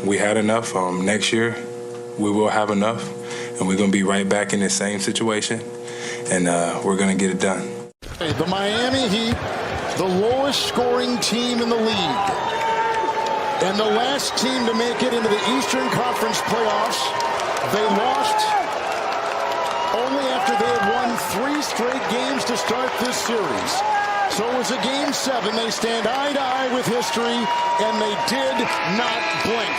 we had enough. Next year, we will have enough, and we're going to be right back in the same situation, and we're going to get it done. The Miami Heat, the lowest scoring team in the league, and the last team to make it into the Eastern Conference playoffs. They lost only after they had won 3 straight games to start this series. So it was a Game 7. They stand eye to eye with history, and they did not blink.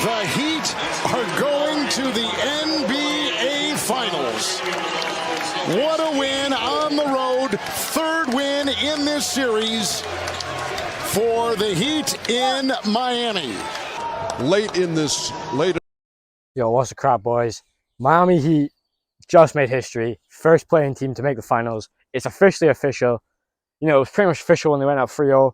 The Heat are going to the NBA Finals. What a win on the road. 3rd win in this series for the Heat in Miami. Yo, what's the crap, boys? Miami Heat just made history. First playing team to make the finals. It's officially official. You know, it was pretty much official when they went up 3-0.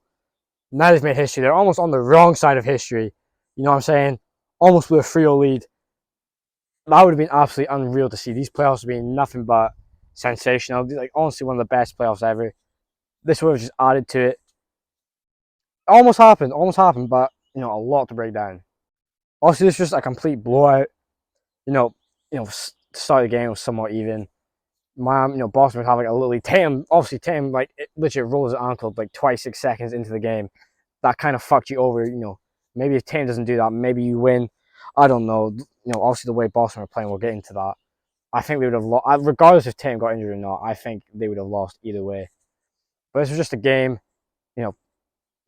Now they've made history. They're almost on the wrong side of history. You know what I'm saying? Almost with a 3-0 lead. That would have been absolutely unreal to see. These playoffs have been nothing but sensational. Like, honestly, one of the best playoffs ever. This would have just added to it. Almost happened, but, you know, a lot to break down. Also, this was just a complete blowout. You know, to start the game was somewhat even. Boston would have like a little lead. Tatum, like, it literally rolls his ankle like 26 seconds into the game. That kind of fucked you over. You know, maybe if Tatum doesn't do that, maybe you win. I don't know. You know, obviously the way Boston were playing, we'll get into that. I think they would have lost, regardless if Tatum got injured or not. I think they would have lost either way. But this was just a game. You know,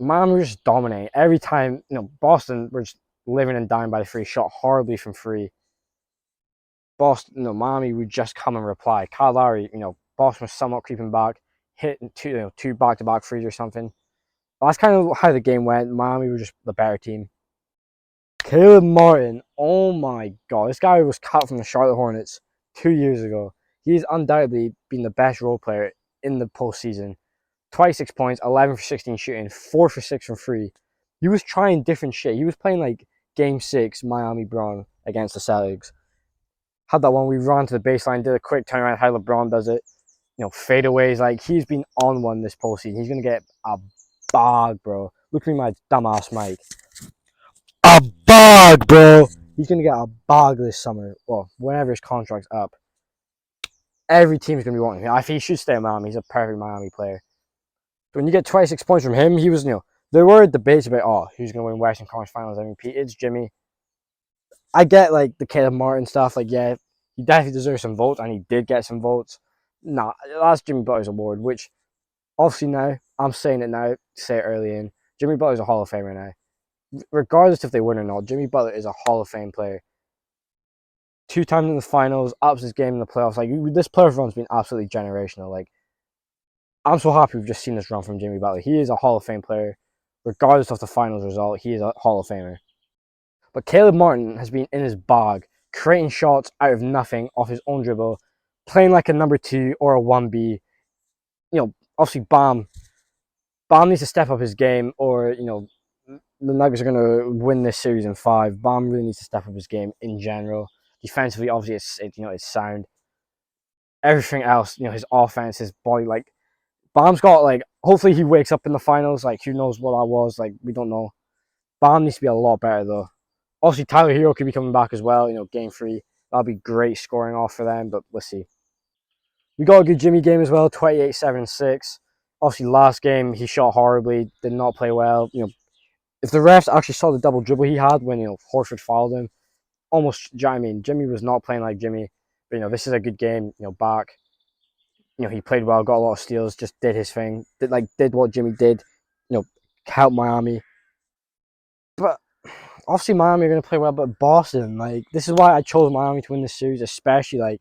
Miami was just dominating every time. You know, Boston were just living and dying by the free, shot horribly from free. Miami would just come and reply. Kyle Lowry, Boston was somewhat creeping back, hitting two back-to-back threes or something. That's kind of how the game went. Miami were just the better team. Caleb Martin, oh my god, this guy was cut from the Charlotte Hornets 2 years ago. He's undoubtedly been the best role player in the postseason. 26 points, 11 for 16 shooting, 4 for 6 from free. He was trying different shit. He was playing like Game 6 Miami Braun against the Celtics. Had that one, we ran to the baseline, did a quick turnaround, how LeBron does it. Fadeaways, like, he's been on one this postseason. He's going to get a bag, bro. Look at me, my dumbass mic. A bag, bro! He's going to get a bag this summer. Well, whenever his contract's up. Every team's going to be wanting him. I think he should stay in Miami. He's a perfect Miami player. So when you get 26 points from him, he was, there were debates about, who's going to win Western Conference Finals MVP. It's Jimmy. I get, like, the Caleb Martin stuff. Like, yeah, he definitely deserves some votes, and he did get some votes. Nah, that's Jimmy Butler's award, which, obviously now, I'm saying it now, say it early in, Jimmy Butler's a Hall of Famer now. Regardless if they win or not, Jimmy Butler is a Hall of Fame player. 2 times in the finals, ups his game in the playoffs. Like, this playoff run's been absolutely generational. Like, I'm so happy we've just seen this run from Jimmy Butler. He is a Hall of Fame player. Regardless of the finals result, he is a Hall of Famer. But Caleb Martin has been in his bag, creating shots out of nothing off his own dribble, playing like a number 2 or a 1B. Obviously Bam needs to step up his game, or, the Nuggets are going to win this series in 5. Bam really needs to step up his game in general. Defensively, obviously, it's sound. Everything else, his offense, his body, like, Bam's got, like, hopefully he wakes up in the finals. Like, who knows what that was. Like, we don't know. Bam needs to be a lot better, though. Obviously, Tyler Hero could be coming back as well, Game 3. That'll be great scoring off for them, but let's see. We got a good Jimmy game as well, 28, 7, 6. Obviously, last game, he shot horribly, did not play well. If the refs actually saw the double dribble he had when, Horford fouled him, Jimmy was not playing like Jimmy. But, this is a good game, back. He played well, got a lot of steals, just did his thing. Did what Jimmy did, helped Miami. But obviously Miami are going to play well, but Boston, like, this is why I chose Miami to win this series, especially, like,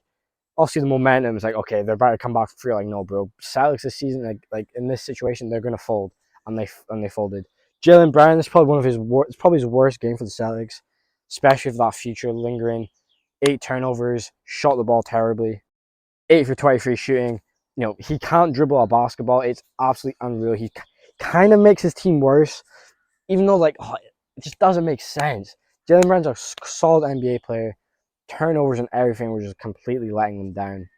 obviously the momentum is like, okay, they're about to come back for free. Like, no, bro. Celtics this season, like in this situation, they're going to fold, and they folded. Jaylen Brown, this is probably his worst game for the Celtics, especially with that future lingering. 8 turnovers, shot the ball terribly. 8 for 23 shooting. He can't dribble a basketball. It's absolutely unreal. He kind of makes his team worse, even though, like, it just doesn't make sense. Jaylen Brown's a solid NBA player. Turnovers and everything were just completely letting them down.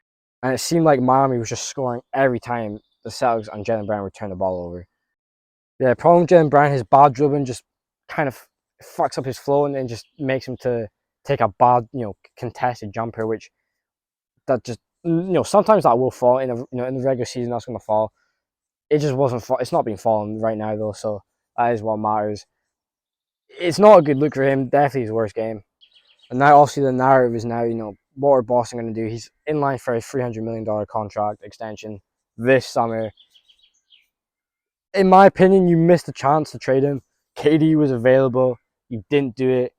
And it seemed like Miami was just scoring every time the Celtics and Jaylen Brown would turn the ball over. Yeah, the problem with Jaylen Brown, his bad dribbling just kind of fucks up his flow and then just makes him to take a bad, contested jumper, which that just, sometimes that will fall in in the regular season. That's going to fall. It just wasn't. It's not being fallen right now though, so that is what matters. It's not a good look for him. Definitely his worst game. And now, obviously, the narrative is now, what are Boston going to do? He's in line for a $300 million contract extension this summer. In my opinion, you missed a chance to trade him. KD was available. You didn't do it.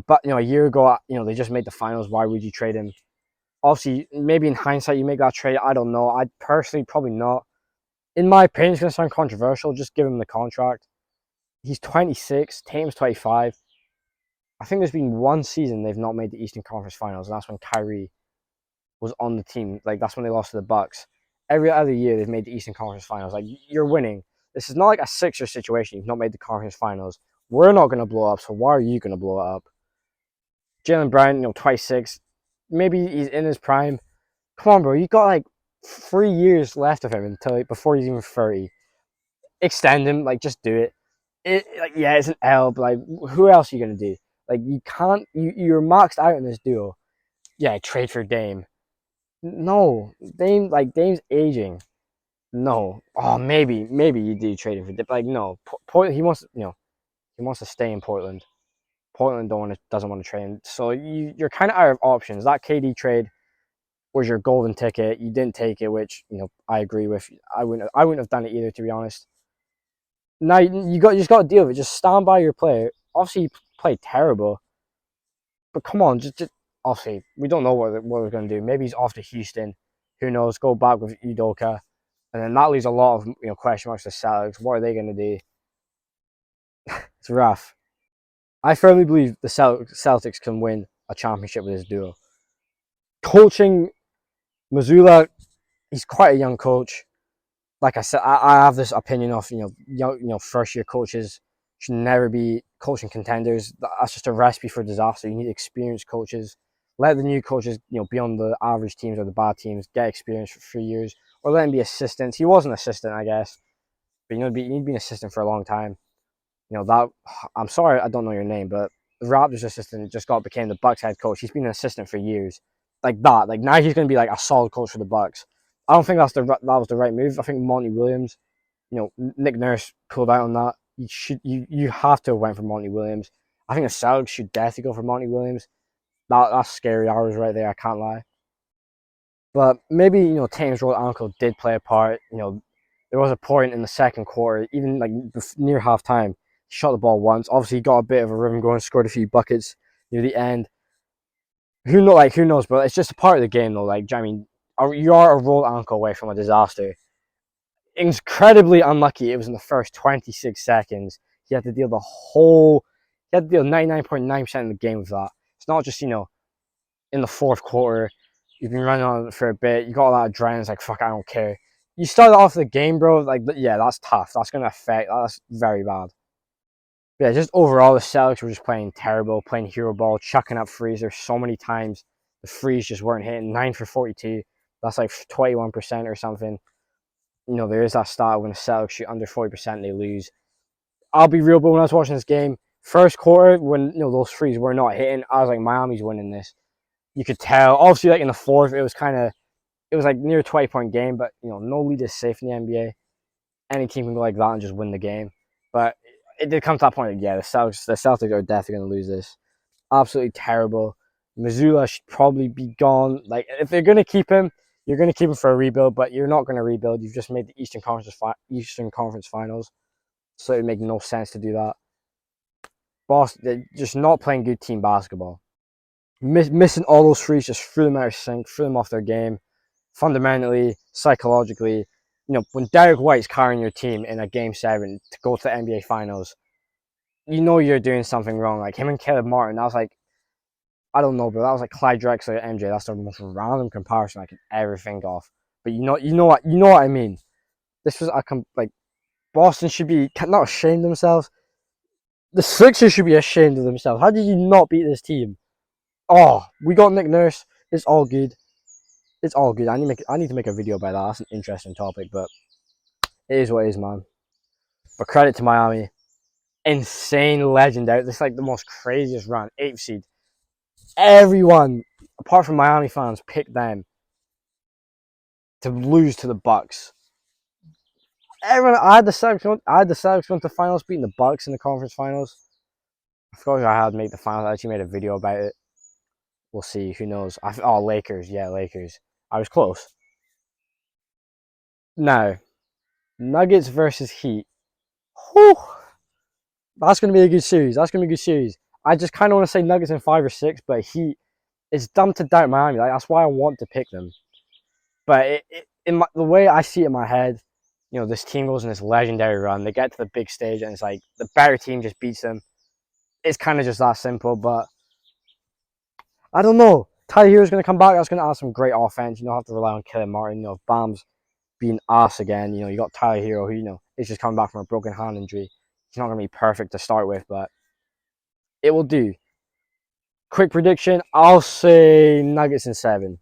But a year ago, they just made the finals. Why would you trade him? Obviously, maybe in hindsight, you make that trade. I don't know. I personally probably not. In my opinion, it's going to sound controversial. Just give him the contract. He's 26. Tatum's 25. I think there's been one season they've not made the Eastern Conference Finals, and that's when Kyrie was on the team. Like, that's when they lost to the Bucks. Every other year, they've made the Eastern Conference Finals. Like, you're winning. This is not like a Sixers situation. You've not made the conference finals. We're not going to blow up, so why are you going to blow it up? Jaylen Brown, 26. Maybe he's in his prime. Come on, bro. You got, 3 years left of him before he's even 30. Extend him. Just do it. It's an L, but, who else are you going to do? You can't... You're maxed out in this duo. Yeah, trade for Dame. No. Dame's aging. No. Oh, maybe you do trade him for Dip. No. Portland, he wants to stay in Portland. Portland doesn't want to trade him. So you're kind of out of options. That KD trade was your golden ticket. You didn't take it, which I agree with. I wouldn't have done it either, to be honest. Now you just got to deal with it. Just stand by your player. Obviously, he played terrible, but come on, just obviously we don't know what we're going to do. Maybe he's off to Houston. Who knows? Go back with Udoka. And then that leaves a lot of question marks to Celtics. What are they going to do? It's rough. I firmly believe the Celtics can win a championship with this duo. Coaching, Mazzulla, he's quite a young coach. Like I said, I have this opinion of young, first year coaches should never be coaching contenders. That's just a recipe for disaster. You need experienced coaches. Let the new coaches, be on the average teams or the bad teams, get experience for 3 years. Or let him be assistants. He was an assistant, I guess. But you need to be an assistant for a long time. I'm sorry I don't know your name, but the Raptors assistant became the Bucks head coach. He's been an assistant for years. Now he's going to be a solid coach for the Bucks. I don't think that was the right move. I think Monty Williams, Nick Nurse pulled out on that. You have to have went for Monty Williams. I think the Celtics should definitely go for Monty Williams. That's scary hours right there. I can't lie. But maybe, Tatum's rolled ankle did play a part. There was a point in the second quarter, even near halftime, he shot the ball once. Obviously, he got a bit of a rhythm going, scored a few buckets near the end. Who knows, bro? It's just a part of the game, though. You are a rolled ankle away from a disaster. Incredibly unlucky. It was in the first 26 seconds. He had to deal 99.9% of the game with that. It's not just, in the fourth quarter. You've been running on it for a bit. You got all that adrenaline. It's fuck, I don't care. You started off the game, bro. Yeah, that's tough. That's going to affect. That's very bad. But yeah, just overall, the Celtics were just playing terrible, playing hero ball, chucking up threes. There's so many times the threes just weren't hitting. 9 for 42. That's 21% or something. There is that stat when the Celtics shoot under 40%, they lose. I'll be real, but when I was watching this game, first quarter, when those threes were not hitting, I was like, Miami's winning this. You could tell. Obviously, in the fourth, it was near a 20-point game, but no lead is safe in the NBA. Any team can go like that and just win the game. But it did come to that point. The Celtics are definitely going to lose this. Absolutely terrible. Mazzulla should probably be gone. If they're going to keep him, you're going to keep him for a rebuild, but you're not going to rebuild. You've just made the Eastern Conference Finals, so it would make no sense to do that. Boston, they're just not playing good team basketball. Missing all those threes, just threw them out of sync, threw them off their game. Fundamentally, psychologically, when Derek White's carrying your team in a Game 7 to go to the NBA Finals, you're doing something wrong. Him and Caleb Martin, that was I don't know, bro. That was Clyde Drexler at MJ. That's the most random comparison I could ever think of. But you know what I mean. This was Boston should be not ashamed of themselves. The Sixers should be ashamed of themselves. How did you not beat this team? Oh, we got Nick Nurse. It's all good. It's all good. I need to make a video about that. That's an interesting topic, but it is what it is, man. But credit to Miami. insane legend out. This is like the most craziest run. 8th seed. Everyone, apart from Miami fans, picked them to lose to the Bucks. Everyone, I had the Celtics going to finals, beating the Bucks in the conference finals. I forgot I had made the finals. I actually made a video about it. We'll see. Who knows? Lakers. Yeah, Lakers. I was close. Now, Nuggets versus Heat. Whew. That's going to be a good series. I just kind of want to say Nuggets in 5 or 6, but Heat, it's dumb to doubt Miami. Like, that's why I want to pick them. But the way I see it in my head, this team goes in this legendary run. They get to the big stage, and it's like the better team just beats them. It's kind of just that simple, but I don't know. Tyler Hero's going to come back. That's going to add some great offense. You don't have to rely on Killian Martin. If Bam's being ass again, you got Tyler Hero, who, is just coming back from a broken hand injury. He's not going to be perfect to start with, but it will do. Quick prediction, I'll say Nuggets in 7.